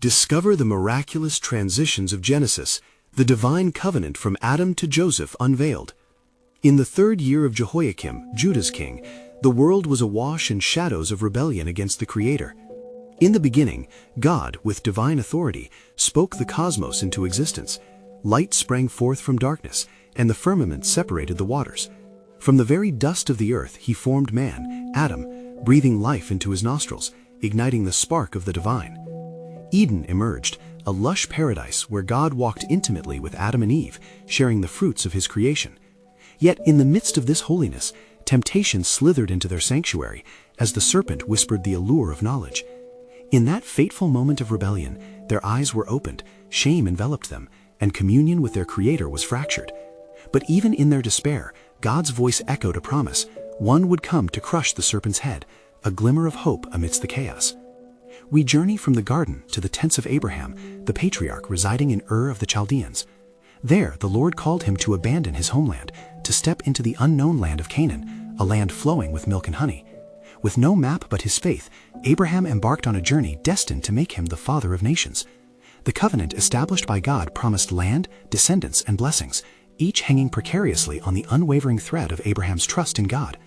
Discover the miraculous transitions of Genesis, the divine covenant from Adam to Joseph unveiled. In the 3rd year of Jehoiakim, Judah's king, the world was awash in shadows of rebellion against the Creator. In the beginning, God, with divine authority, spoke the cosmos into existence. Light sprang forth from darkness, and the firmament separated the waters. From the very dust of the earth he formed man, Adam, breathing life into his nostrils, igniting the spark of the divine. Eden emerged, a lush paradise where God walked intimately with Adam and Eve, sharing the fruits of his creation. Yet in the midst of this holiness, temptation slithered into their sanctuary as the serpent whispered the allure of knowledge. In that fateful moment of rebellion, their eyes were opened, shame enveloped them, and communion with their Creator was fractured. But even in their despair, God's voice echoed a promise. One would come to crush the serpent's head, a glimmer of hope amidst the chaos. We journey from the garden to the tents of Abraham, the patriarch residing in Ur of the Chaldeans. There, the Lord called him to abandon his homeland, to step into the unknown land of Canaan, a land flowing with milk and honey. With no map but his faith, Abraham embarked on a journey destined to make him the father of nations. The covenant established by God promised land, descendants, and blessings, each hanging precariously on the unwavering thread of Abraham's trust in God.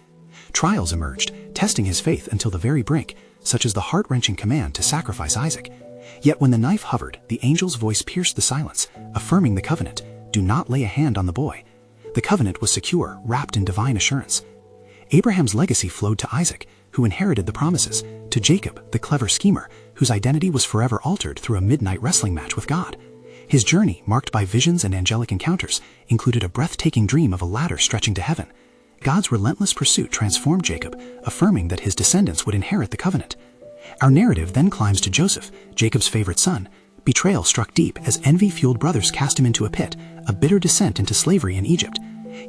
Trials emerged, testing his faith until the very brink, such as the heart-wrenching command to sacrifice Isaac. Yet when the knife hovered, the angel's voice pierced the silence, affirming the covenant. Do not lay a hand on the boy. The covenant was secure, wrapped in divine assurance. Abraham's legacy flowed to Isaac, who inherited the promises, to Jacob, the clever schemer, whose identity was forever altered through a midnight wrestling match with God. His journey, marked by visions and angelic encounters, included a breathtaking dream of a ladder stretching to heaven. God's relentless pursuit transformed Jacob, affirming that his descendants would inherit the covenant. Our narrative then climbs to Joseph, Jacob's favorite son. Betrayal struck deep as envy-fueled brothers cast him into a pit, a bitter descent into slavery in Egypt.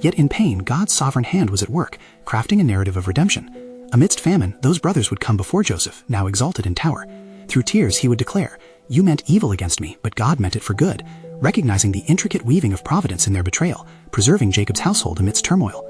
Yet in pain, God's sovereign hand was at work, crafting a narrative of redemption. Amidst famine, those brothers would come before Joseph, now exalted in power. Through tears, he would declare, "You meant evil against me, but God meant it for good," recognizing the intricate weaving of providence in their betrayal, preserving Jacob's household amidst turmoil.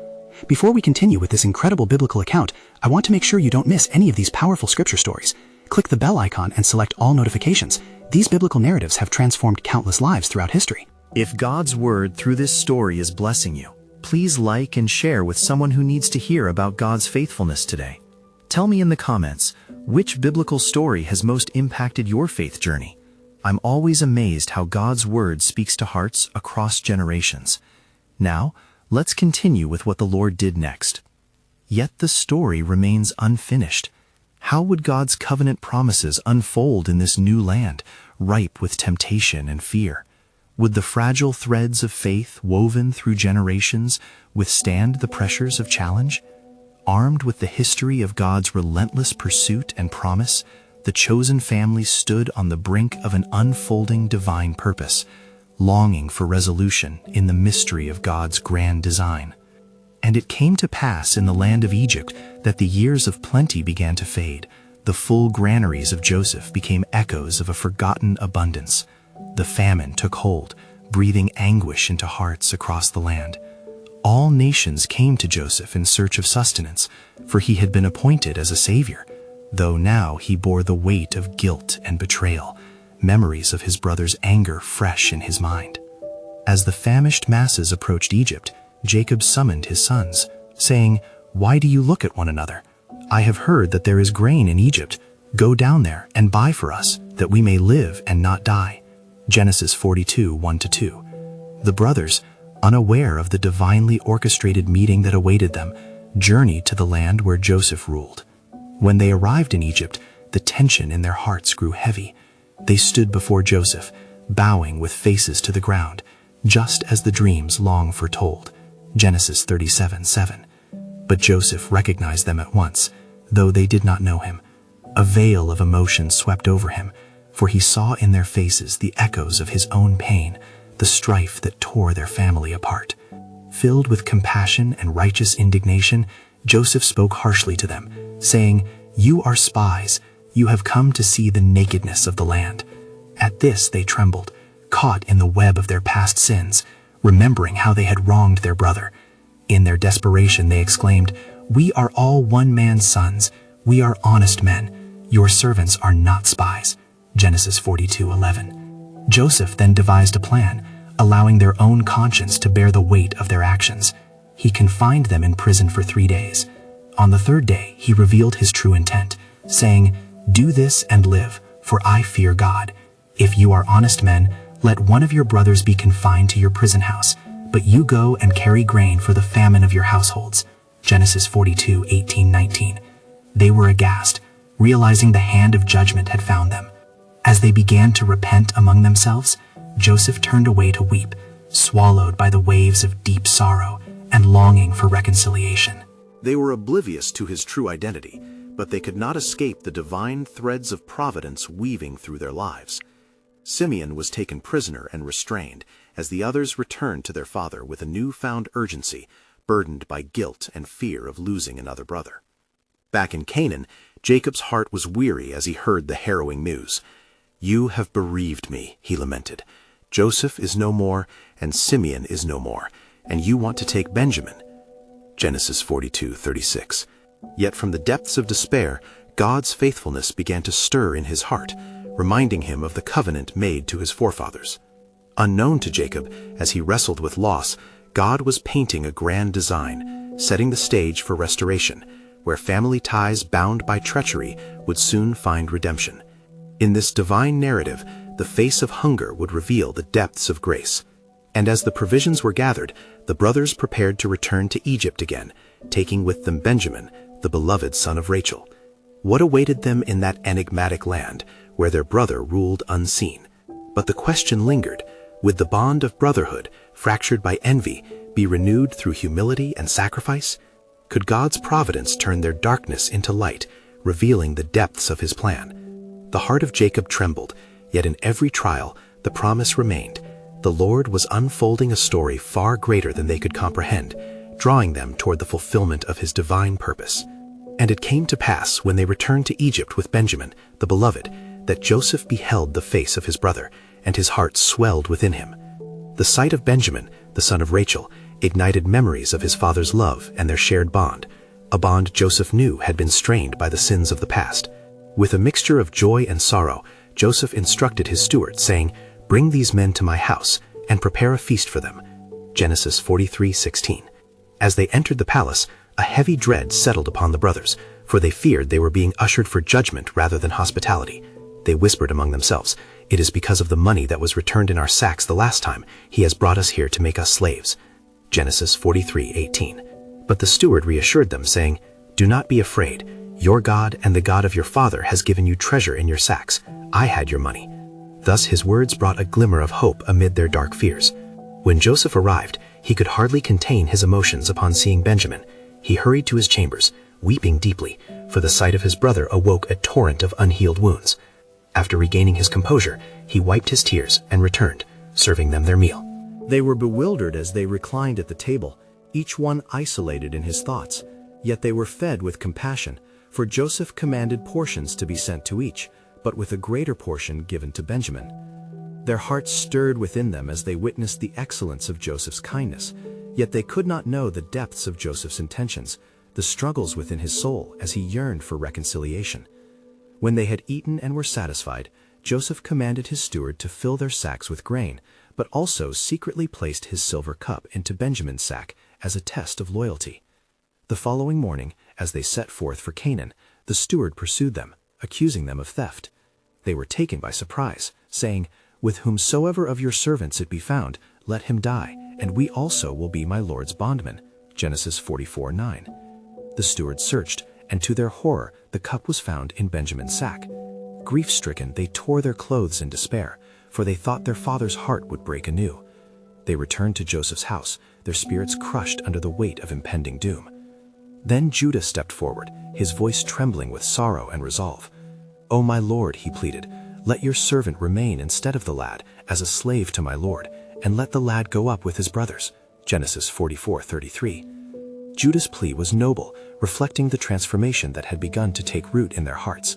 Before we continue with this incredible biblical account, I want to make sure you don't miss any of these powerful scripture stories. Click the bell icon and select all notifications. These biblical narratives have transformed countless lives throughout history. If God's word through this story is blessing you, please like and share with someone who needs to hear about God's faithfulness today. Tell me in the comments, which biblical story has most impacted your faith journey? I'm always amazed how God's word speaks to hearts across generations. Now, let's continue with what the Lord did next. Yet the story remains unfinished. How would God's covenant promises unfold in this new land, ripe with temptation and fear? Would the fragile threads of faith woven through generations withstand the pressures of challenge? Armed with the history of God's relentless pursuit and promise, the chosen family stood on the brink of an unfolding divine purpose, longing for resolution in the mystery of God's grand design. And it came to pass in the land of Egypt that the years of plenty began to fade. The full granaries of Joseph became echoes of a forgotten abundance. The famine took hold, breathing anguish into hearts across the land. All nations came to Joseph in search of sustenance, for he had been appointed as a savior, though now he bore the weight of guilt and betrayal, memories of his brother's anger fresh in his mind. As the famished masses approached Egypt, Jacob summoned his sons, saying, "Why do you look at one another? I have heard that there is grain in Egypt. Go down there and buy for us, that we may live and not die." Genesis 42, 1-2. The brothers, unaware of the divinely orchestrated meeting that awaited them, journeyed to the land where Joseph ruled. When they arrived in Egypt, the tension in their hearts grew heavy. They stood before Joseph, bowing with faces to the ground, just as the dreams long foretold. Genesis 37:7. But Joseph recognized them at once, though they did not know him. A veil of emotion swept over him, for he saw in their faces the echoes of his own pain, the strife that tore their family apart. Filled with compassion and righteous indignation, Joseph spoke harshly to them, saying, "You are spies. You have come to see the nakedness of the land." At this they trembled, caught in the web of their past sins, remembering how they had wronged their brother. In their desperation they exclaimed, "We are all one man's sons. We are honest men. Your servants are not spies." Genesis 42:11. Joseph then devised a plan, allowing their own conscience to bear the weight of their actions. He confined them in prison for 3 days. On the third day, he revealed his true intent, saying, "Do this and live, for I fear God. If you are honest men, let one of your brothers be confined to your prison house, but you go and carry grain for the famine of your households." Genesis 42:18-19. They were aghast, realizing the hand of judgment had found them. As they began to repent among themselves, Joseph turned away to weep, swallowed by the waves of deep sorrow and longing for reconciliation. They were oblivious to his true identity, but they could not escape the divine threads of providence weaving through their lives. Simeon was taken prisoner and restrained, as the others returned to their father with a newfound urgency, burdened by guilt and fear of losing another brother. Back in Canaan, Jacob's heart was weary as he heard the harrowing news. "You have bereaved me," he lamented. "Joseph is no more, and Simeon is no more, and you want to take Benjamin." Genesis 42:36. Yet from the depths of despair, God's faithfulness began to stir in his heart, reminding him of the covenant made to his forefathers. Unknown to Jacob, as he wrestled with loss, God was painting a grand design, setting the stage for restoration, where family ties bound by treachery would soon find redemption. In this divine narrative, the face of hunger would reveal the depths of grace. And as the provisions were gathered, the brothers prepared to return to Egypt again, taking with them Benjamin, the beloved son of Rachel. What awaited them in that enigmatic land, where their brother ruled unseen? But the question lingered: would the bond of brotherhood, fractured by envy, be renewed through humility and sacrifice? Could God's providence turn their darkness into light, revealing the depths of his plan? The heart of Jacob trembled, yet in every trial, the promise remained. The Lord was unfolding a story far greater than they could comprehend, drawing them toward the fulfillment of his divine purpose. And it came to pass, when they returned to Egypt with Benjamin, the beloved, that Joseph beheld the face of his brother, and his heart swelled within him. The sight of Benjamin, the son of Rachel, ignited memories of his father's love and their shared bond, a bond Joseph knew had been strained by the sins of the past. With a mixture of joy and sorrow, Joseph instructed his steward, saying, "Bring these men to my house, and prepare a feast for them." Genesis 43:16. As they entered the palace, a heavy dread settled upon the brothers, for they feared they were being ushered for judgment rather than hospitality. They whispered among themselves, "It is because of the money that was returned in our sacks the last time he has brought us here to make us slaves." Genesis 43:18. But the steward reassured them, saying, "Do not be afraid. Your God and the God of your father has given you treasure in your sacks. I had your money." Thus his words brought a glimmer of hope amid their dark fears. When Joseph arrived, he could hardly contain his emotions upon seeing Benjamin. He hurried to his chambers, weeping deeply, for the sight of his brother awoke a torrent of unhealed wounds. After regaining his composure, he wiped his tears and returned, serving them their meal. They were bewildered as they reclined at the table, each one isolated in his thoughts. Yet they were fed with compassion, for Joseph commanded portions to be sent to each, but with a greater portion given to Benjamin. Their hearts stirred within them as they witnessed the excellence of Joseph's kindness, yet they could not know the depths of Joseph's intentions, the struggles within his soul as he yearned for reconciliation. When they had eaten and were satisfied, Joseph commanded his steward to fill their sacks with grain, but also secretly placed his silver cup into Benjamin's sack as a test of loyalty. The following morning, as they set forth for Canaan, the steward pursued them, accusing them of theft. They were taken by surprise, saying, "With whomsoever of your servants it be found, let him die, and we also will be my lord's bondmen." Genesis 44:9. The steward searched, and to their horror the cup was found in Benjamin's sack. Grief-stricken, they tore their clothes in despair, for they thought their father's heart would break anew. They returned to Joseph's house, their spirits crushed under the weight of impending doom. Then Judah stepped forward, his voice trembling with sorrow and resolve. "O my lord," he pleaded, "let your servant remain instead of the lad, as a slave to my lord, and let the lad go up with his brothers." Genesis 44:33. Judah's plea was noble, reflecting the transformation that had begun to take root in their hearts.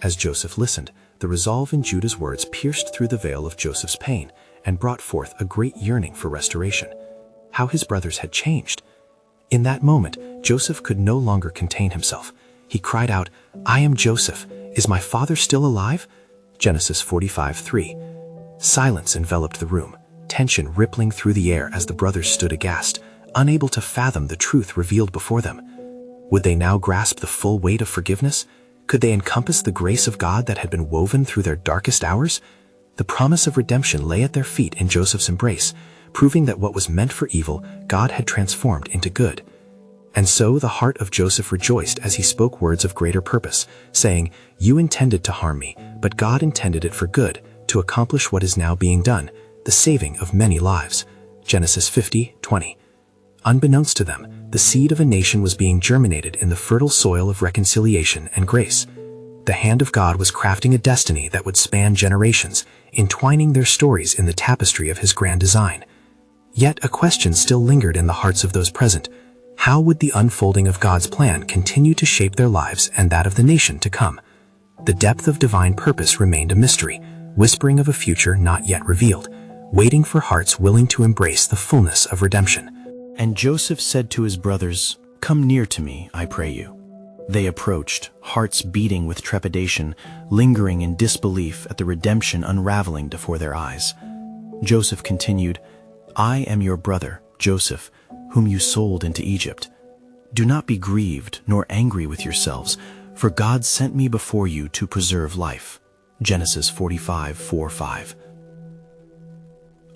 As Joseph listened, the resolve in Judah's words pierced through the veil of Joseph's pain and brought forth a great yearning for restoration. How his brothers had changed! In that moment, Joseph could no longer contain himself. He cried out, "I am Joseph. Is my father still alive?" Genesis 45:3. Silence enveloped the room, tension rippling through the air as the brothers stood aghast, unable to fathom the truth revealed before them. Would they now grasp the full weight of forgiveness? Could they encompass the grace of God that had been woven through their darkest hours? The promise of redemption lay at their feet in Joseph's embrace, proving that what was meant for evil, God had transformed into good. And so the heart of Joseph rejoiced as he spoke words of greater purpose, saying, "You intended to harm me, but God intended it for good, to accomplish what is now being done, the saving of many lives." Genesis 50:20. Unbeknownst to them, the seed of a nation was being germinated in the fertile soil of reconciliation and grace. The hand of God was crafting a destiny that would span generations, entwining their stories in the tapestry of his grand design. Yet a question still lingered in the hearts of those present. How would the unfolding of God's plan continue to shape their lives and that of the nation to come? The depth of divine purpose remained a mystery, whispering of a future not yet revealed, waiting for hearts willing to embrace the fullness of redemption. And Joseph said to his brothers, "Come near to me, I pray you." They approached, hearts beating with trepidation, lingering in disbelief at the redemption unraveling before their eyes. Joseph continued, "I am your brother, Joseph, whom you sold into Egypt. Do not be grieved nor angry with yourselves, for God sent me before you to preserve life." Genesis 45:4-5.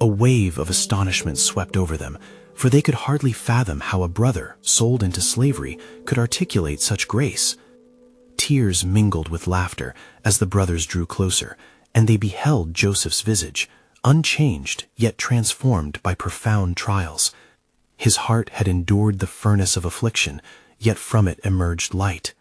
A wave of astonishment swept over them, for they could hardly fathom how a brother, sold into slavery, could articulate such grace. Tears mingled with laughter as the brothers drew closer, and they beheld Joseph's visage, unchanged yet transformed by profound trials. His heart had endured the furnace of affliction, yet from it emerged light.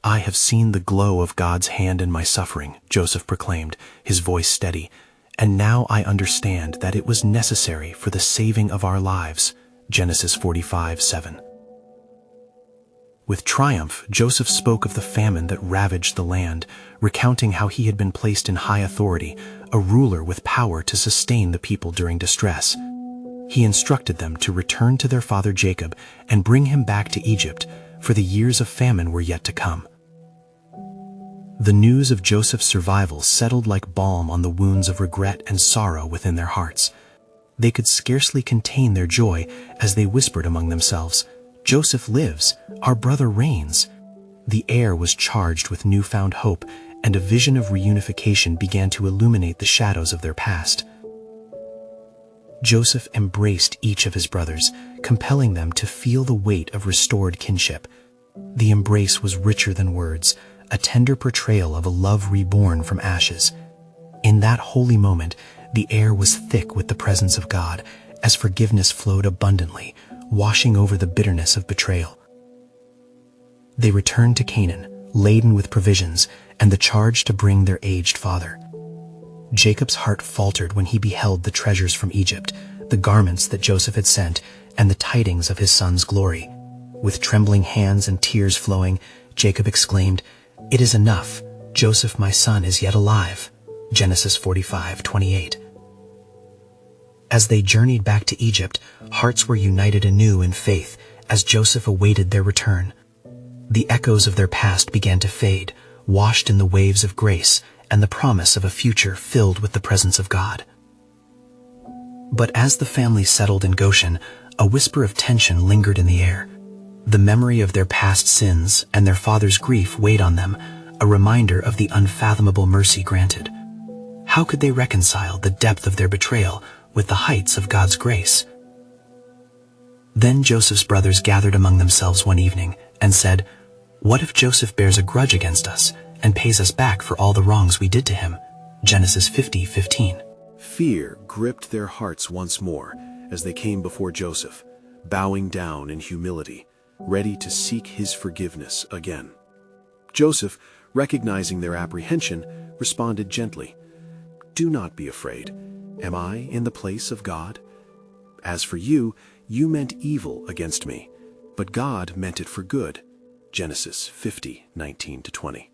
"I have seen the glow of God's hand in my suffering," Joseph proclaimed, his voice steady, "and now I understand that it was necessary for the saving of our lives." Genesis 45:7. With triumph, Joseph spoke of the famine that ravaged the land, recounting how he had been placed in high authority, a ruler with power to sustain the people during distress. He instructed them to return to their father Jacob and bring him back to Egypt, for the years of famine were yet to come. The news of Joseph's survival settled like balm on the wounds of regret and sorrow within their hearts. They could scarcely contain their joy as they whispered among themselves, "Joseph lives, our brother reigns." The air was charged with newfound hope, and a vision of reunification began to illuminate the shadows of their past. Joseph embraced each of his brothers, compelling them to feel the weight of restored kinship. The embrace was richer than words, a tender portrayal of a love reborn from ashes. In that holy moment, the air was thick with the presence of God, as forgiveness flowed abundantly, washing over the bitterness of betrayal. They returned to Canaan, laden with provisions, and the charge to bring their aged father. Jacob's heart faltered when he beheld the treasures from Egypt, the garments that Joseph had sent, and the tidings of his son's glory. With trembling hands and tears flowing, Jacob exclaimed, "It is enough. Joseph, my son, is yet alive." Genesis 45:28. As they journeyed back to Egypt, hearts were united anew in faith as Joseph awaited their return. The echoes of their past began to fade, washed in the waves of grace and the promise of a future filled with the presence of God. But as the family settled in Goshen, a whisper of tension lingered in the air. The memory of their past sins and their father's grief weighed on them, a reminder of the unfathomable mercy granted. How could they reconcile the depth of their betrayal with the heights of God's grace? Then Joseph's brothers gathered among themselves one evening and said, "What if Joseph bears a grudge against us and pays us back for all the wrongs we did to him?" Genesis 50:15. Fear gripped their hearts once more as they came before Joseph, bowing down in humility, ready to seek his forgiveness again. Joseph, recognizing their apprehension, responded gently, "Do not be afraid. Am I in the place of God? As for you, you meant evil against me, but God meant it for good." Genesis 50:19-20.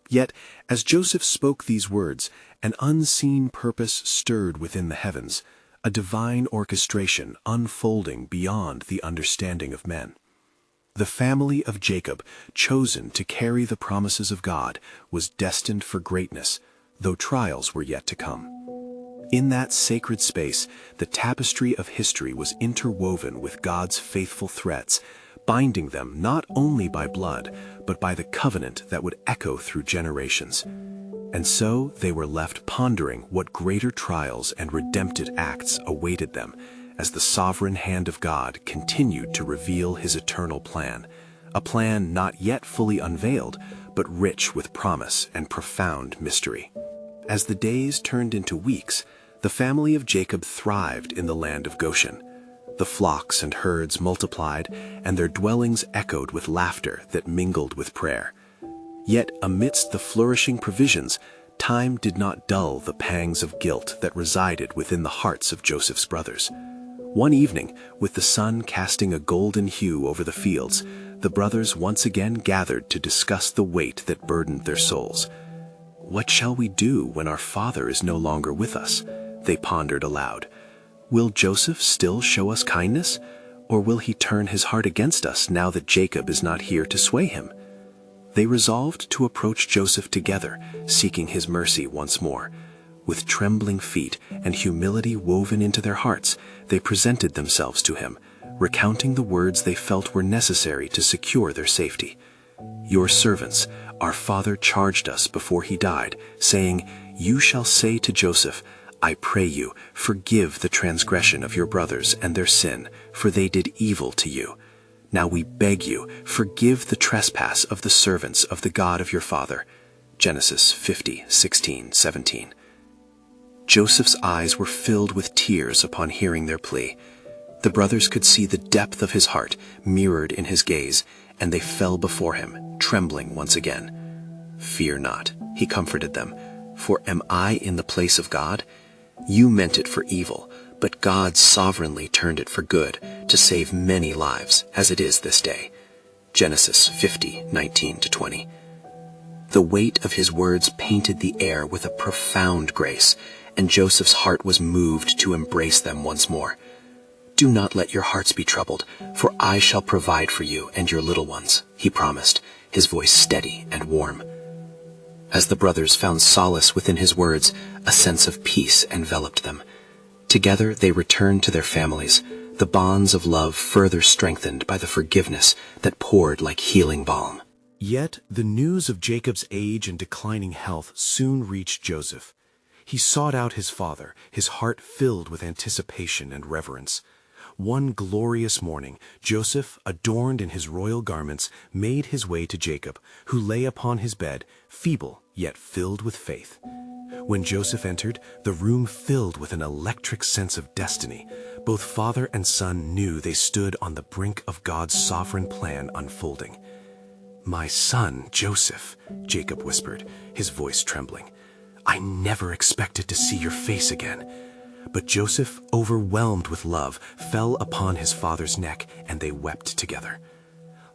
Yet, as Joseph spoke these words, an unseen purpose stirred within the heavens, a divine orchestration unfolding beyond the understanding of men. The family of Jacob, chosen to carry the promises of God, was destined for greatness, though trials were yet to come. In that sacred space, the tapestry of history was interwoven with God's faithful threads, binding them not only by blood, but by the covenant that would echo through generations. And so they were left pondering what greater trials and redemptive acts awaited them, as the sovereign hand of God continued to reveal his eternal plan, a plan not yet fully unveiled, but rich with promise and profound mystery. As the days turned into weeks, the family of Jacob thrived in the land of Goshen. The flocks and herds multiplied, and their dwellings echoed with laughter that mingled with prayer. Yet amidst the flourishing provisions, time did not dull the pangs of guilt that resided within the hearts of Joseph's brothers. One evening, with the sun casting a golden hue over the fields, the brothers once again gathered to discuss the weight that burdened their souls. "What shall we do when our father is no longer with us?" they pondered aloud. "Will Joseph still show us kindness, or will he turn his heart against us now that Jacob is not here to sway him?" They resolved to approach Joseph together, seeking his mercy once more. With trembling feet and humility woven into their hearts, they presented themselves to him, recounting the words they felt were necessary to secure their safety. "Your servants, our father charged us before he died, saying, 'You shall say to Joseph, I pray you, forgive the transgression of your brothers and their sin, for they did evil to you. Now we beg you, forgive the trespass of the servants of the God of your father.'" Genesis 50:16-17. Joseph's eyes were filled with tears upon hearing their plea. The brothers could see the depth of his heart mirrored in his gaze, and they fell before him, trembling once again. "Fear not," he comforted them, "for am I in the place of God? You meant it for evil, but God sovereignly turned it for good, to save many lives, as it is this day." Genesis 50:19-20. The weight of his words painted the air with a profound grace, and Joseph's heart was moved to embrace them once more. "Do not let your hearts be troubled, for I shall provide for you and your little ones," he promised, his voice steady and warm. As the brothers found solace within his words, a sense of peace enveloped them. Together they returned to their families, the bonds of love further strengthened by the forgiveness that poured like healing balm. Yet the news of Jacob's age and declining health soon reached Joseph. He sought out his father, his heart filled with anticipation and reverence. One glorious morning, Joseph, adorned in his royal garments, made his way to Jacob, who lay upon his bed, feeble yet filled with faith. When Joseph entered, the room filled with an electric sense of destiny. Both father and son knew they stood on the brink of God's sovereign plan unfolding. "My son, Joseph," Jacob whispered, his voice trembling. "I never expected to see your face again." But Joseph, overwhelmed with love, fell upon his father's neck, and they wept together.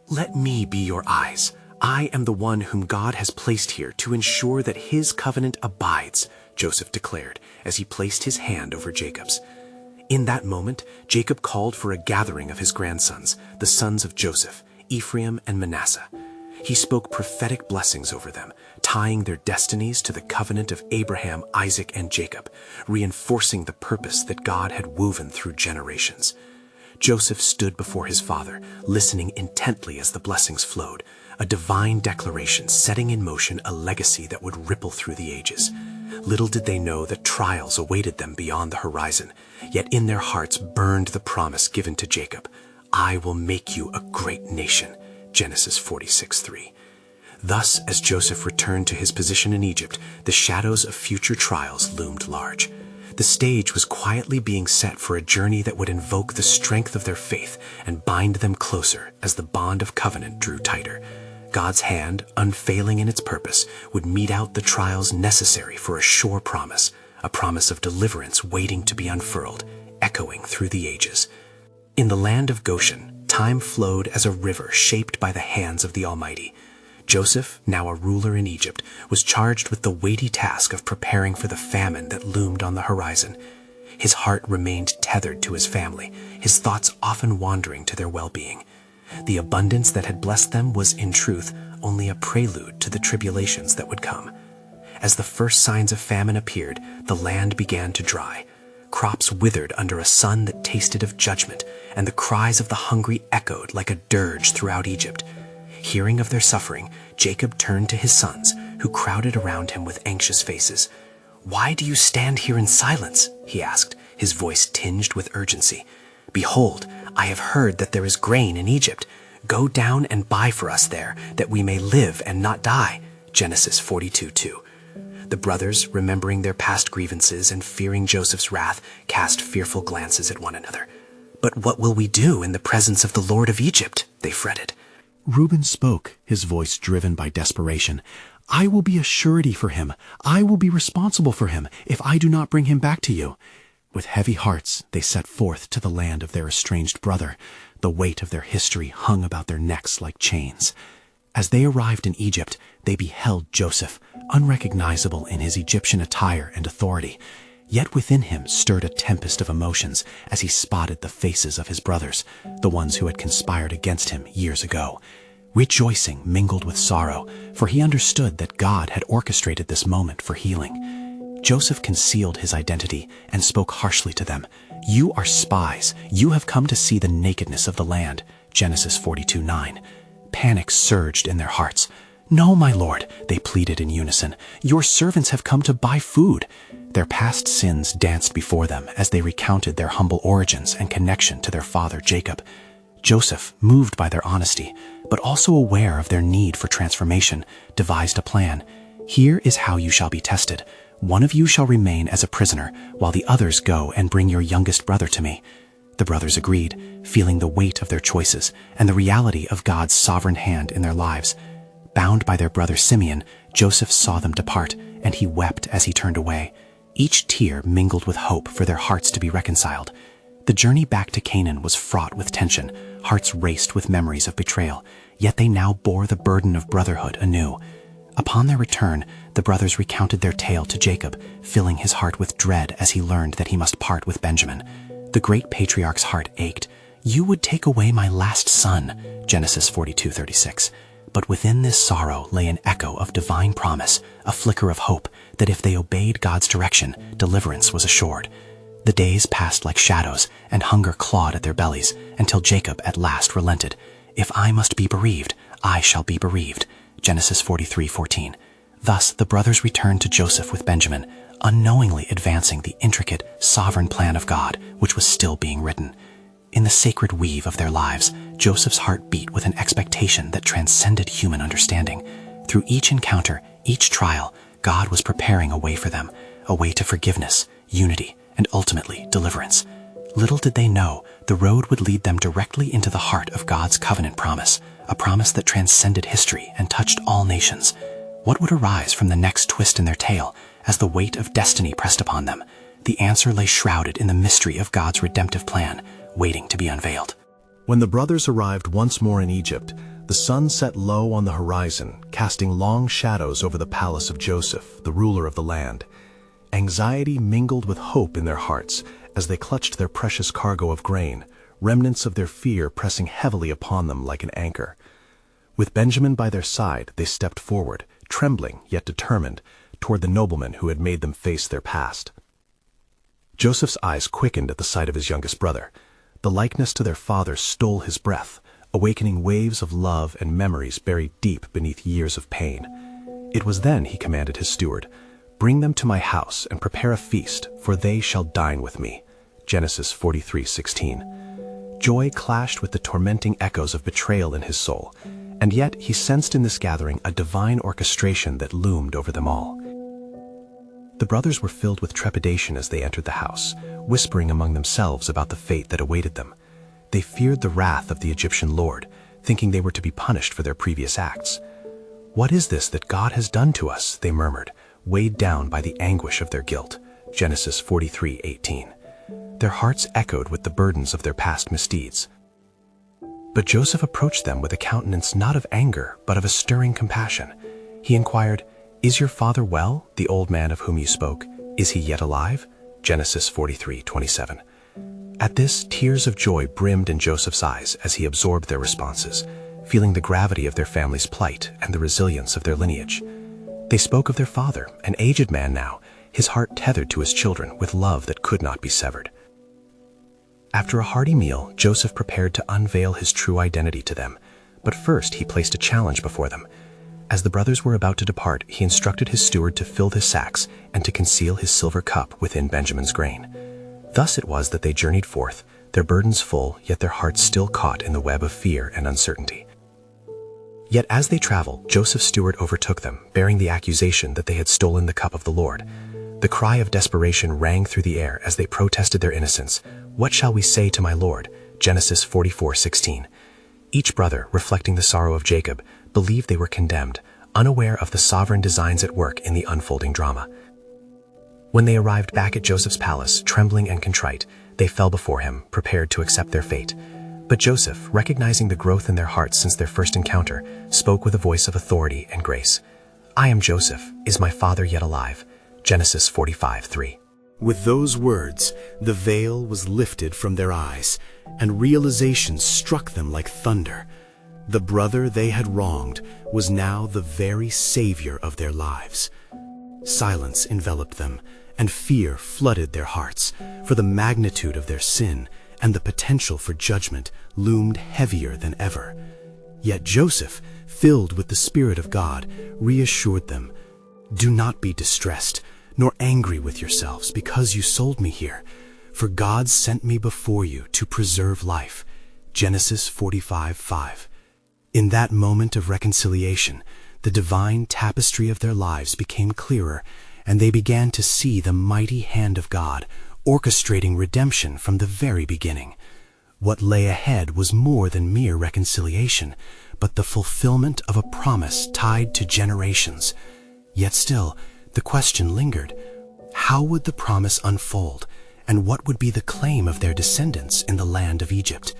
"Let me be your eyes. I am the one whom God has placed here to ensure that his covenant abides," Joseph declared as he placed his hand over Jacob's. In that moment, Jacob called for a gathering of his grandsons, the sons of Joseph, Ephraim and Manasseh. He spoke prophetic blessings over them, tying their destinies to the covenant of Abraham, Isaac, and Jacob, reinforcing the purpose that God had woven through generations. Joseph stood before his father, listening intently as the blessings flowed, a divine declaration setting in motion a legacy that would ripple through the ages. Little did they know that trials awaited them beyond the horizon, yet in their hearts burned the promise given to Jacob, "I will make you a great nation." Genesis 46:3. Thus, as Joseph returned to his position in Egypt, the shadows of future trials loomed large. The stage was quietly being set for a journey that would invoke the strength of their faith and bind them closer as the bond of covenant drew tighter. God's hand, unfailing in its purpose, would mete out the trials necessary for a sure promise, a promise of deliverance waiting to be unfurled, echoing through the ages. In the land of Goshen, time flowed as a river shaped by the hands of the Almighty. Joseph, now a ruler in Egypt, was charged with the weighty task of preparing for the famine that loomed on the horizon. His heart remained tethered to his family, his thoughts often wandering to their well-being. The abundance that had blessed them was, in truth, only a prelude to the tribulations that would come. As the first signs of famine appeared, the land began to dry. Crops withered under a sun that tasted of judgment, and the cries of the hungry echoed like a dirge throughout Egypt. Hearing of their suffering, Jacob turned to his sons, who crowded around him with anxious faces. "Why do you stand here in silence?" he asked, his voice tinged with urgency. "Behold, I have heard that there is grain in Egypt. Go down and buy for us there, that we may live and not die." Genesis 42:2. The brothers, remembering their past grievances and fearing Joseph's wrath, cast fearful glances at one another. "But what will we do in the presence of the Lord of Egypt?" they fretted. Reuben spoke, his voice driven by desperation. "I will be a surety for him. I will be responsible for him if I do not bring him back to you." With heavy hearts, they set forth to the land of their estranged brother. The weight of their history hung about their necks like chains. As they arrived in Egypt, they beheld Joseph, unrecognizable in his Egyptian attire and authority. Yet within him stirred a tempest of emotions as he spotted the faces of his brothers, the ones who had conspired against him years ago. Rejoicing mingled with sorrow, for he understood that God had orchestrated this moment for healing. Joseph concealed his identity and spoke harshly to them. "You are spies. You have come to see the nakedness of the land." Genesis 42:9. Panic surged in their hearts. "No, my lord," they pleaded in unison. "Your servants have come to buy food." Their past sins danced before them as they recounted their humble origins and connection to their father Jacob. Joseph, moved by their honesty, but also aware of their need for transformation, devised a plan. "Here is how you shall be tested. One of you shall remain as a prisoner, while the others go and bring your youngest brother to me." The brothers agreed, feeling the weight of their choices and the reality of God's sovereign hand in their lives. Bound by their brother Simeon, Joseph saw them depart, and he wept as he turned away. Each tear mingled with hope for their hearts to be reconciled. The journey back to Canaan was fraught with tension. Hearts raced with memories of betrayal, yet they now bore the burden of brotherhood anew. Upon their return, the brothers recounted their tale to Jacob, filling his heart with dread as he learned that he must part with Benjamin. The great patriarch's heart ached. "You would take away my last son," Genesis 42:36. But within this sorrow lay an echo of divine promise, a flicker of hope that if they obeyed God's direction, deliverance was assured. The days passed like shadows, and hunger clawed at their bellies, until Jacob at last relented. "If I must be bereaved, I shall be bereaved." Genesis 43:14. Thus the brothers returned to Joseph with Benjamin, unknowingly advancing the intricate, sovereign plan of God, which was still being written. In the sacred weave of their lives, Joseph's heart beat with an expectation that transcended human understanding. Through each encounter, each trial, God was preparing a way for them, a way to forgiveness, unity, and ultimately deliverance. Little did they know, the road would lead them directly into the heart of God's covenant promise, a promise that transcended history and touched all nations. What would arise from the next twist in their tale as the weight of destiny pressed upon them? The answer lay shrouded in the mystery of God's redemptive plan, waiting to be unveiled. When the brothers arrived once more in Egypt, the sun set low on the horizon, casting long shadows over the palace of Joseph, the ruler of the land. Anxiety mingled with hope in their hearts as they clutched their precious cargo of grain, remnants of their fear pressing heavily upon them like an anchor. With Benjamin by their side, they stepped forward, trembling yet determined, toward the nobleman who had made them face their past. Joseph's eyes quickened at the sight of his youngest brother. The likeness to their father stole his breath, awakening waves of love and memories buried deep beneath years of pain. It was then he commanded his steward, "Bring them to my house and prepare a feast, for they shall dine with me." Genesis 43:16. Joy clashed with the tormenting echoes of betrayal in his soul, and yet he sensed in this gathering a divine orchestration that loomed over them all. The brothers were filled with trepidation as they entered the house, whispering among themselves about the fate that awaited them. They feared the wrath of the Egyptian lord, thinking they were to be punished for their previous acts. "What is this that God has done to us?" they murmured, weighed down by the anguish of their guilt. Genesis 43:18. Their hearts echoed with the burdens of their past misdeeds. But Joseph approached them with a countenance not of anger, but of a stirring compassion. He inquired, "Is your father well, the old man of whom you spoke? Is he yet alive?" Genesis 43:27. At this, tears of joy brimmed in Joseph's eyes as he absorbed their responses, feeling the gravity of their family's plight and the resilience of their lineage. They spoke of their father, an aged man now, his heart tethered to his children with love that could not be severed. After a hearty meal, Joseph prepared to unveil his true identity to them, but first he placed a challenge before them. As the brothers were about to depart, he instructed his steward to fill his sacks and to conceal his silver cup within Benjamin's grain. Thus it was that they journeyed forth, their burdens full, yet their hearts still caught in the web of fear and uncertainty. Yet as they traveled, Joseph's steward overtook them, bearing the accusation that they had stolen the cup of the Lord. The cry of desperation rang through the air as they protested their innocence. "What shall we say to my Lord?" Genesis 44:16. Each brother, reflecting the sorrow of Jacob, believed they were condemned, unaware of the sovereign designs at work in the unfolding drama. When they arrived back at Joseph's palace, trembling and contrite, they fell before him, prepared to accept their fate. But Joseph, recognizing the growth in their hearts since their first encounter, spoke with a voice of authority and grace. "I am Joseph. Is my father yet alive?" Genesis 45:3. With those words, the veil was lifted from their eyes, and realization struck them like thunder. The brother they had wronged was now the very savior of their lives. Silence enveloped them, and fear flooded their hearts, for the magnitude of their sin and the potential for judgment loomed heavier than ever. Yet Joseph, filled with the Spirit of God, reassured them, "Do not be distressed, nor angry with yourselves because you sold me here, for God sent me before you to preserve life." Genesis 45:5. In that moment of reconciliation, the divine tapestry of their lives became clearer, and they began to see the mighty hand of God orchestrating redemption from the very beginning. What lay ahead was more than mere reconciliation, but the fulfillment of a promise tied to generations. Yet still, the question lingered. How would the promise unfold, and what would be the claim of their descendants in the land of Egypt?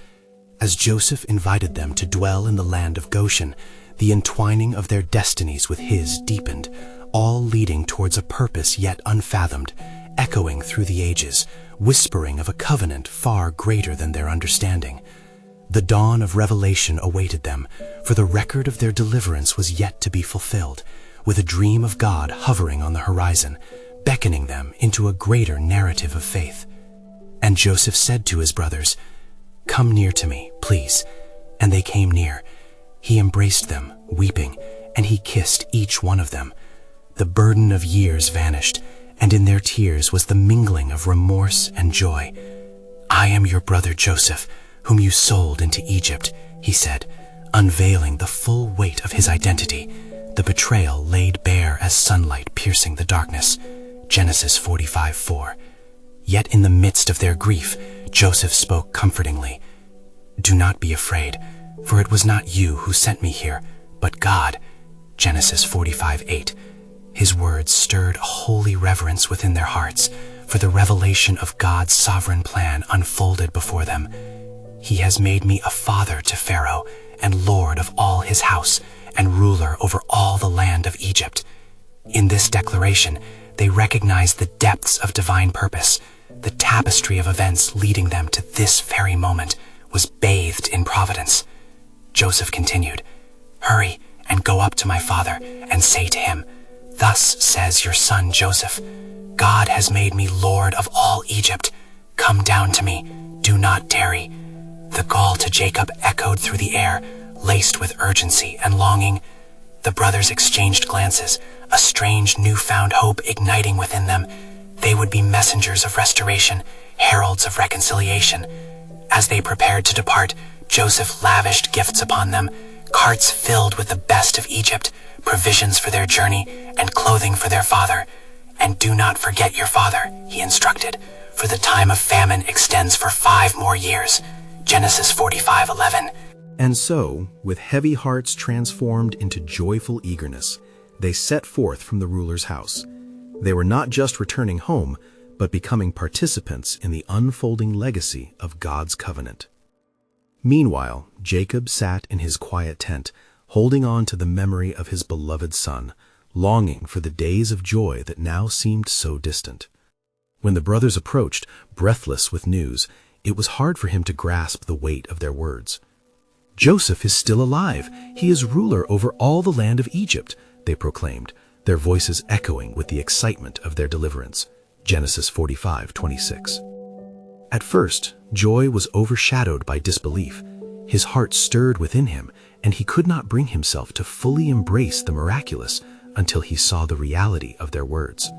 As Joseph invited them to dwell in the land of Goshen, the entwining of their destinies with his deepened, all leading towards a purpose yet unfathomed, echoing through the ages, whispering of a covenant far greater than their understanding. The dawn of revelation awaited them, for the record of their deliverance was yet to be fulfilled, with a dream of God hovering on the horizon, beckoning them into a greater narrative of faith. And Joseph said to his brothers, "Come near to me, please." And they came near. He embraced them, weeping, and he kissed each one of them. The burden of years vanished, and in their tears was the mingling of remorse and joy. "I am your brother Joseph, whom you sold into Egypt," he said, unveiling the full weight of his identity, the betrayal laid bare as sunlight piercing the darkness. Genesis 45:4. Yet in the midst of their grief, Joseph spoke comfortingly. "Do not be afraid, for it was not you who sent me here, but God." Genesis 45:8. His words stirred a holy reverence within their hearts, for the revelation of God's sovereign plan unfolded before them. "He has made me a father to Pharaoh, and lord of all his house, and ruler over all the land of Egypt." In this declaration, they recognized the depths of divine purpose. The tapestry of events leading them to this very moment was bathed in providence. Joseph continued, "Hurry and go up to my father and say to him, 'Thus says your son Joseph, God has made me Lord of all Egypt. Come down to me, do not tarry.'" The call to Jacob echoed through the air, laced with urgency and longing. The brothers exchanged glances, a strange newfound hope igniting within them. They would be messengers of restoration, heralds of reconciliation. As they prepared to depart, Joseph lavished gifts upon them, carts filled with the best of Egypt, provisions for their journey, and clothing for their father. "And do not forget your father," he instructed, "for the time of famine extends for 5 more years." Genesis 45:11. And so, with heavy hearts transformed into joyful eagerness, they set forth from the ruler's house. They were not just returning home, but becoming participants in the unfolding legacy of God's covenant. Meanwhile, Jacob sat in his quiet tent, holding on to the memory of his beloved son, longing for the days of joy that now seemed so distant. When the brothers approached, breathless with news, it was hard for him to grasp the weight of their words. "Joseph is still alive. He is ruler over all the land of Egypt," they proclaimed, their voices echoing with the excitement of their deliverance. Genesis 45:26. At first, joy was overshadowed by disbelief. His heart stirred within him, and he could not bring himself to fully embrace the miraculous until he saw the reality of their words.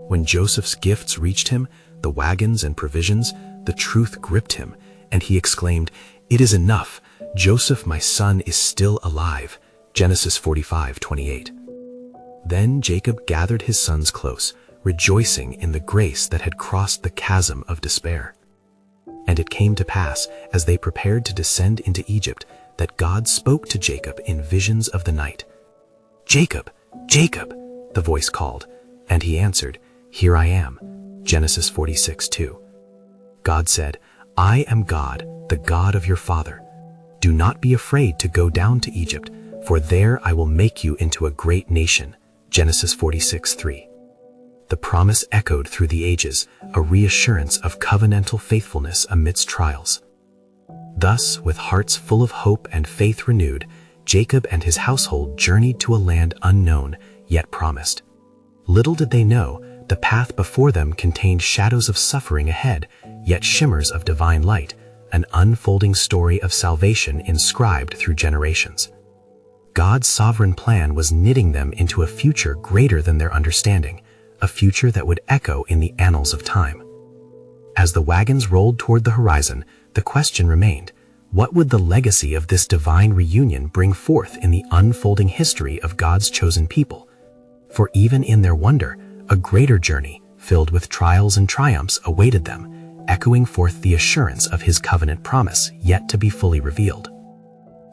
When Joseph's gifts reached him, the wagons and provisions, the truth gripped him, and he exclaimed, "It is enough. Joseph, my son, is still alive." Genesis 45:28. Then Jacob gathered his sons close, rejoicing in the grace that had crossed the chasm of despair. And it came to pass, as they prepared to descend into Egypt, that God spoke to Jacob in visions of the night. "Jacob, Jacob," the voice called, and he answered, "Here I am." Genesis 46:2. God said, "I am God, the God of your father. Do not be afraid to go down to Egypt, for there I will make you into a great nation." Genesis 46:3. The promise echoed through the ages, a reassurance of covenantal faithfulness amidst trials. Thus, with hearts full of hope and faith renewed, Jacob and his household journeyed to a land unknown, yet promised. Little did they know, the path before them contained shadows of suffering ahead, yet shimmers of divine light, an unfolding story of salvation inscribed through generations. God's sovereign plan was knitting them into a future greater than their understanding, a future that would echo in the annals of time. As the wagons rolled toward the horizon, the question remained, what would the legacy of this divine reunion bring forth in the unfolding history of God's chosen people? For even in their wonder, a greater journey, filled with trials and triumphs, awaited them, echoing forth the assurance of his covenant promise yet to be fully revealed.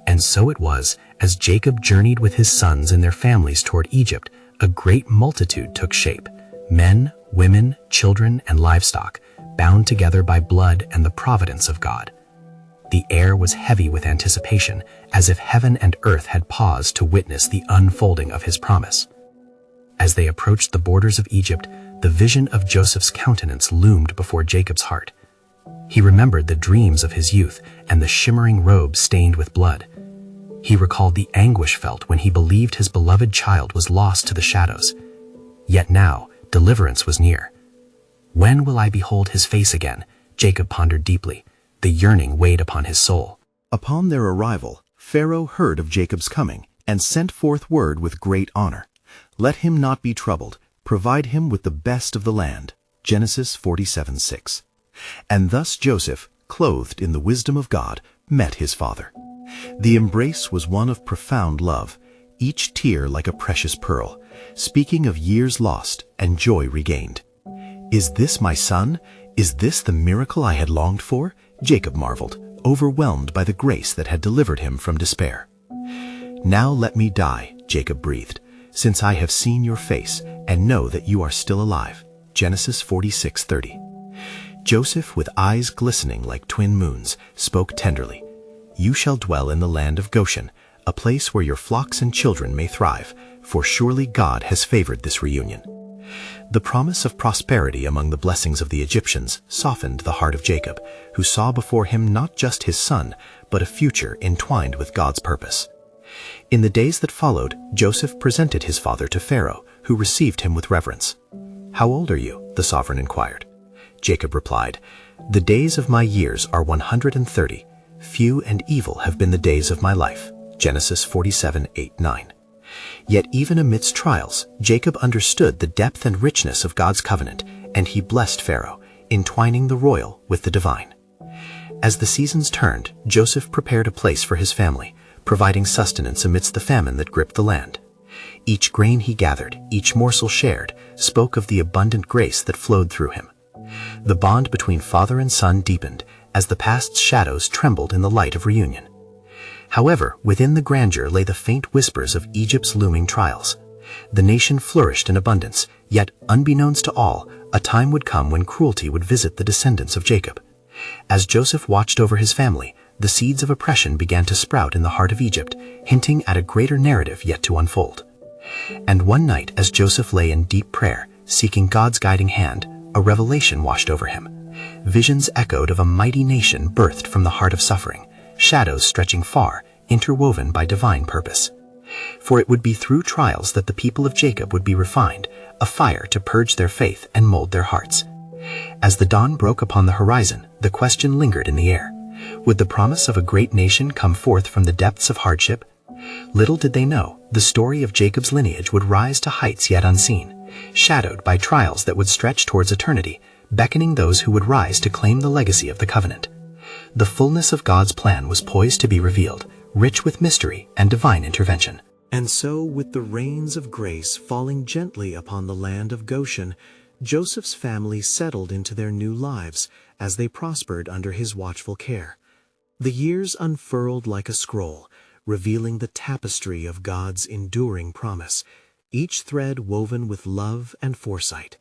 And so it was, as Jacob journeyed with his sons and their families toward Egypt, a great multitude took shape, men, women, children, and livestock, bound together by blood and the providence of God. The air was heavy with anticipation, as if heaven and earth had paused to witness the unfolding of his promise. As they approached the borders of Egypt, the vision of Joseph's countenance loomed before Jacob's heart. He remembered the dreams of his youth and the shimmering robe stained with blood. He recalled the anguish felt when he believed his beloved child was lost to the shadows. Yet now, deliverance was near. "When will I behold his face again?" Jacob pondered deeply. The yearning weighed upon his soul. Upon their arrival, Pharaoh heard of Jacob's coming and sent forth word with great honor. "Let him not be troubled. Provide him with the best of the land." Genesis 47:6. And thus Joseph, clothed in the wisdom of God, met his father. The embrace was one of profound love, each tear like a precious pearl, speaking of years lost and joy regained. "Is this my son? Is this the miracle I had longed for?" Jacob marveled, overwhelmed by the grace that had delivered him from despair. "Now let me die," Jacob breathed, "since I have seen your face and know that you are still alive." Genesis 46:30. Joseph, with eyes glistening like twin moons, spoke tenderly, "You shall dwell in the land of Goshen, a place where your flocks and children may thrive, for surely God has favored this reunion." The promise of prosperity among the blessings of the Egyptians softened the heart of Jacob, who saw before him not just his son, but a future entwined with God's purpose. In the days that followed, Joseph presented his father to Pharaoh, who received him with reverence. "How old are you?" the sovereign inquired. Jacob replied, "The days of my years are 130. Few and evil have been the days of my life." Genesis 47:8-9. Yet even amidst trials, Jacob understood the depth and richness of God's covenant, and he blessed Pharaoh, entwining the royal with the divine. As the seasons turned, Joseph prepared a place for his family, providing sustenance amidst the famine that gripped the land. Each grain he gathered, each morsel shared, spoke of the abundant grace that flowed through him. The bond between father and son deepened, as the past's shadows trembled in the light of reunion. However, within the grandeur lay the faint whispers of Egypt's looming trials. The nation flourished in abundance, yet, unbeknownst to all, a time would come when cruelty would visit the descendants of Jacob. As Joseph watched over his family, the seeds of oppression began to sprout in the heart of Egypt, hinting at a greater narrative yet to unfold. And one night, as Joseph lay in deep prayer, seeking God's guiding hand, a revelation washed over him. Visions echoed of a mighty nation birthed from the heart of suffering, shadows stretching far, interwoven by divine purpose. For it would be through trials that the people of Jacob would be refined, a fire to purge their faith and mold their hearts. As the dawn broke upon the horizon, the question lingered in the air. Would the promise of a great nation come forth from the depths of hardship? Little did they know, the story of Jacob's lineage would rise to heights yet unseen, shadowed by trials that would stretch towards eternity, beckoning those who would rise to claim the legacy of the covenant. The fullness of God's plan was poised to be revealed, rich with mystery and divine intervention. And so, with the rains of grace falling gently upon the land of Goshen, Joseph's family settled into their new lives as they prospered under his watchful care. The years unfurled like a scroll, revealing the tapestry of God's enduring promise, each thread woven with love and foresight.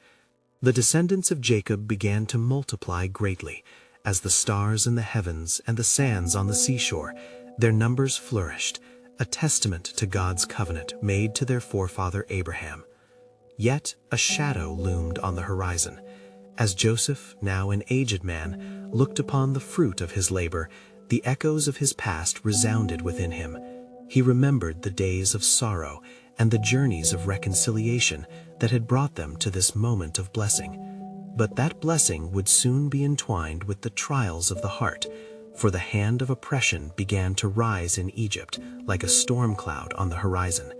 The descendants of Jacob began to multiply greatly, as the stars in the heavens and the sands on the seashore. Their numbers flourished, a testament to God's covenant made to their forefather Abraham. Yet a shadow loomed on the horizon. As Joseph, now an aged man, looked upon the fruit of his labor, the echoes of his past resounded within him. He remembered the days of sorrow and the journeys of reconciliation that had brought them to this moment of blessing. But that blessing would soon be entwined with the trials of the heart, for the hand of oppression began to rise in Egypt like a storm cloud on the horizon.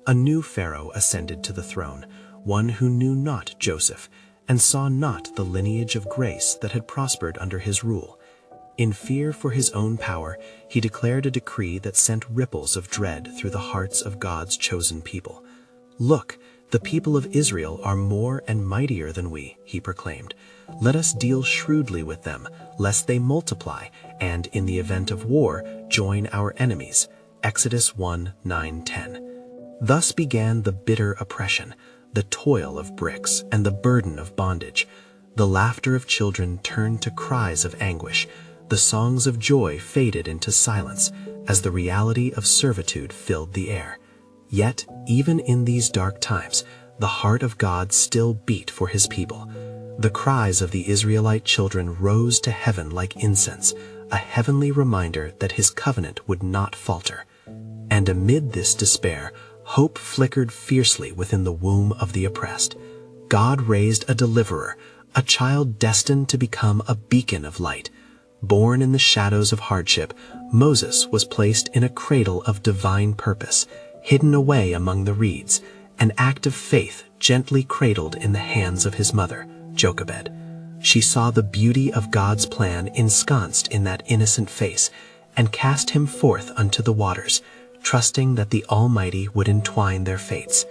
A new Pharaoh ascended to the throne, one who knew not Joseph, and saw not the lineage of grace that had prospered under his rule. In fear for his own power, he declared a decree that sent ripples of dread through the hearts of God's chosen people. "Look, the people of Israel are more and mightier than we," he proclaimed. "Let us deal shrewdly with them, lest they multiply, and in the event of war, join our enemies." Exodus 1:9-10. Thus began the bitter oppression, the toil of bricks, and the burden of bondage. The laughter of children turned to cries of anguish. The songs of joy faded into silence as the reality of servitude filled the air. Yet, even in these dark times, the heart of God still beat for his people. The cries of the Israelite children rose to heaven like incense, a heavenly reminder that his covenant would not falter. And amid this despair, hope flickered fiercely within the womb of the oppressed. God raised a deliverer, a child destined to become a beacon of light. Born in the shadows of hardship, Moses was placed in a cradle of divine purpose, hidden away among the reeds, an act of faith gently cradled in the hands of his mother, Jochebed. She saw the beauty of God's plan ensconced in that innocent face, and cast him forth unto the waters, trusting that the Almighty would entwine their fates.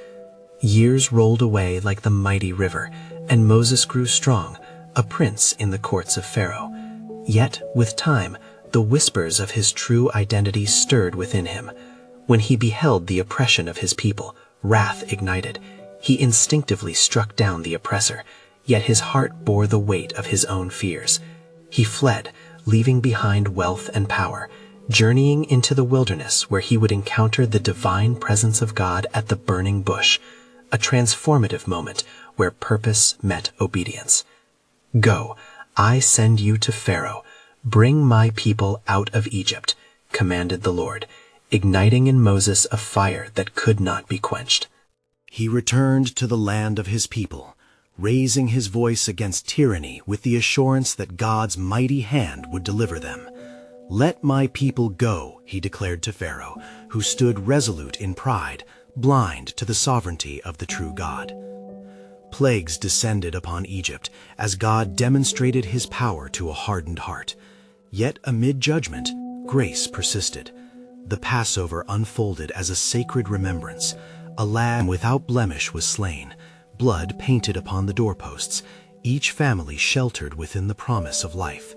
Years rolled away like the mighty river, and Moses grew strong, a prince in the courts of Pharaoh. Yet, with time, the whispers of his true identity stirred within him. When he beheld the oppression of his people, wrath ignited. He instinctively struck down the oppressor, yet his heart bore the weight of his own fears. He fled, leaving behind wealth and power, journeying into the wilderness where he would encounter the divine presence of God at the burning bush, a transformative moment where purpose met obedience. "Go, I send you to Pharaoh. Bring my people out of Egypt," commanded the Lord, igniting in Moses a fire that could not be quenched. He returned to the land of his people, raising his voice against tyranny with the assurance that God's mighty hand would deliver them. "Let my people go," he declared to Pharaoh, who stood resolute in pride, blind to the sovereignty of the true God. Plagues descended upon Egypt as God demonstrated his power to a hardened heart. Yet amid judgment, grace persisted. The Passover unfolded as a sacred remembrance. A lamb without blemish was slain, blood painted upon the doorposts, each family sheltered within the promise of life.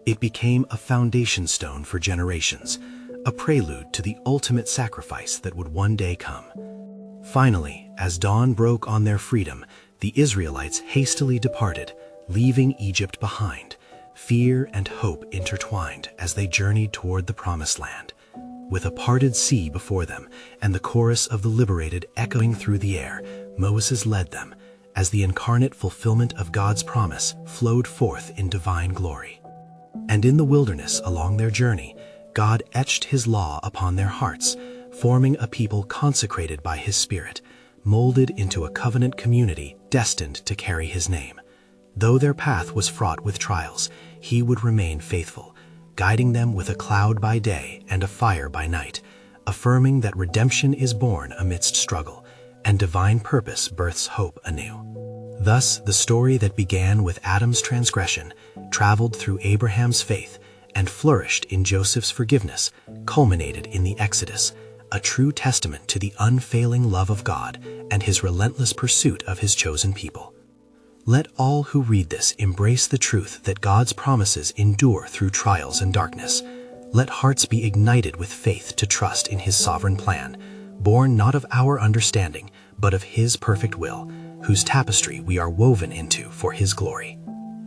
It became a foundation stone for generations, a prelude to the ultimate sacrifice that would one day come. Finally, as dawn broke on their freedom, the Israelites hastily departed, leaving Egypt behind, fear and hope intertwined as they journeyed toward the Promised Land. With a parted sea before them and the chorus of the liberated echoing through the air, Moses led them, as the incarnate fulfillment of God's promise flowed forth in divine glory. And in the wilderness along their journey, God etched his law upon their hearts, forming a people consecrated by his Spirit, molded into a covenant community destined to carry his name. Though their path was fraught with trials, he would remain faithful, guiding them with a cloud by day and a fire by night, affirming that redemption is born amidst struggle, and divine purpose births hope anew. Thus, the story that began with Adam's transgression, traveled through Abraham's faith, and flourished in Joseph's forgiveness, culminated in the Exodus, a true testament to the unfailing love of God and his relentless pursuit of his chosen people. Let all who read this embrace the truth that God's promises endure through trials and darkness. Let hearts be ignited with faith to trust in his sovereign plan, born not of our understanding, but of his perfect will, whose tapestry we are woven into for his glory.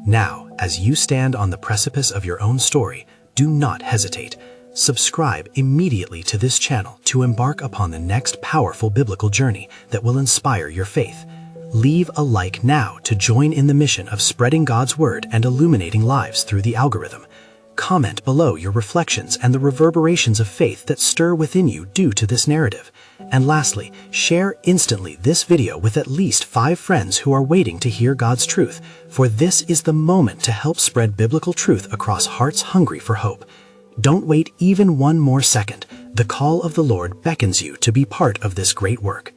Now, as you stand on the precipice of your own story, do not hesitate. Subscribe immediately to this channel to embark upon the next powerful biblical journey that will inspire your faith. Leave a like now to join in the mission of spreading God's word and illuminating lives through the algorithm. Comment below your reflections and the reverberations of faith that stir within you due to this narrative. And lastly, share instantly this video with at least 5 friends who are waiting to hear God's truth, for this is the moment to help spread biblical truth across hearts hungry for hope. Don't wait even one more second. The call of the Lord beckons you to be part of this great work.